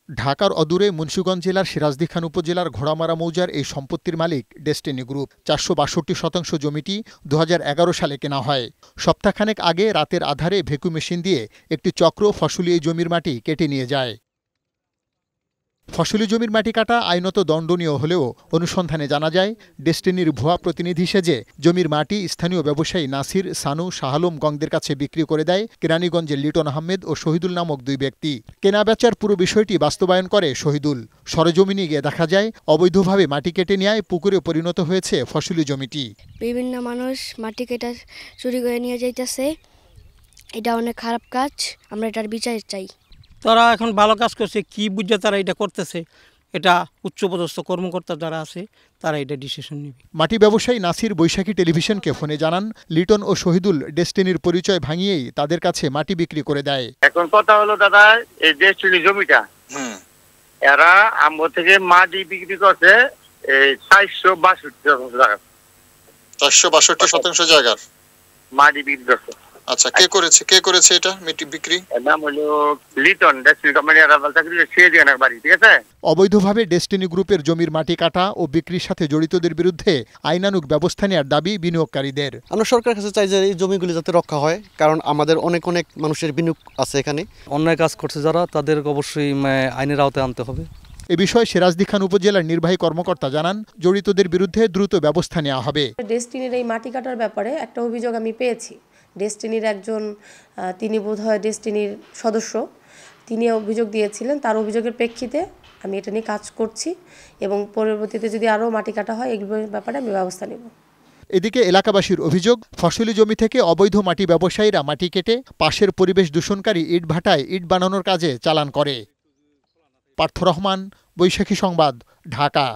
ঢাকার অদূরে মুন্সিগঞ্জ জেলার সিরাজদি খান উপজেলার ঘোড়ামারা মৌজার এই সম্পত্তির মালিক ডেস্টিনি গ্রুপ। ৪৬২ জমিটি ২০১১ সালে কেনা হয়। সপ্তাহখানেক আগে রাতের আধারে ভেকু মেশিন দিয়ে একটি চক্র ফসলি এই জমির মাটি কেটে নিয়ে যায়। ফসলি জমির মাটি কাটা আইনত দণ্ডনীয় হলেও অনুসন্ধানে জানা যায়, ডেস্টিনির ভুয়া প্রতিনিধি সেজে জমির মাটি স্থানীয় ব্যবসায়ী নাসির, সানু, শাহালম গংদের কাছে বিক্রি করে দেয় কেরানীগঞ্জের লিটন আহমেদ ও শহীদুল নামক দুই ব্যক্তি। কেনাবেচার পুরো বিষয়টি বাস্তবায়ন করে শহীদুল। সরেজমিনে গিয়ে দেখা যায়, অবৈধভাবে মাটি কেটে নেয় পুকুরে পরিণত হয়েছে ফসলি জমিটি। বিভিন্ন মানুষ মাটি কেটে চুরি করে নিয়ে যাইতেছে, এটা অনেক খারাপ কাজ। আমরা এটার বিচার চাই। তারা এখন ভালো কাজ করছে, কি বুঝে তারা এটা করতেছে, এটা উচ্চপদস্থ কর্মকর্তা যারা আছে তারা এটা ডিসিশন নেবে। মাটি ব্যবসায়ী নাসির বৈশাখী টেলিভিশনকে ফোনে জানান, লিটন ও শহীদুল ডেস্টিনির পরিচয় ভাঙিয়েই তাদের কাকাছে মাটি বিক্রি করে দেয়। এখন কথা হলো দাদা, এই ডেস্টিনি জমিটা এরা আমগো থেকে মাটি বিক্রি করছে 462 জায়গার মাটি বিক্রি করছে। আচ্ছা, কে করেছে এটা মাটি বিক্রি? নাম হলো লিটন, ডেস্টিনি কোম্পানি বাড়ি, ঠিক আছে। অবৈধভাবে ডেস্টিনি গ্রুপের জমির মাটি কাটা ও বিক্রির সাথে জড়িতদের বিরুদ্ধে আইনানুগ ব্যবস্থা নেওয়ার দাবি বিনিয়োগকারীদের। আমরা সরকারের কাছে চাই যে এই জমিগুলি যাতে রক্ষা হয়, কারণ আমাদের অনেক মানুষের বিনিয়োগ আছে এখানে। অন্যায় কাজ করছে যারা, তাদের অবশ্যই আইনের আওতায় আনতে হবে। এ বিষয়ে সিরাজদি খান উপজেলার নির্বাহী কর্মকর্তা জানান, জড়িতদের বিরুদ্ধে দ্রুত ব্যবস্থা নেওয়া হবে। ডেস্টিনির এই মাটি কাটার ব্যাপারে একটা অভিযোগ আমি পেয়েছি। ডেস্টিনির একজন, তিনি বোধহয় ডেস্টিনির সদস্য, তিনি অভিযোগ দিয়েছিলেন। তার অভিযোগের প্রেক্ষিতে আমি এটা নিয়ে কাজ করছি এবং পরবর্তীতে যদি আরও মাটি কাটা হয় এগুলোর ব্যাপারে আমি ব্যবস্থা নেব। এদিকে এলাকাবাসীর অভিযোগ, ফসলি জমি থেকে অবৈধ মাটি ব্যবসায়ীরা মাটি কেটে পাশের পরিবেশ দূষণকারী ইটভাটায় ইট বানানোর কাজে চালান করে। পার্থ রহমান, বৈশাখী সংবাদ, ঢাকা।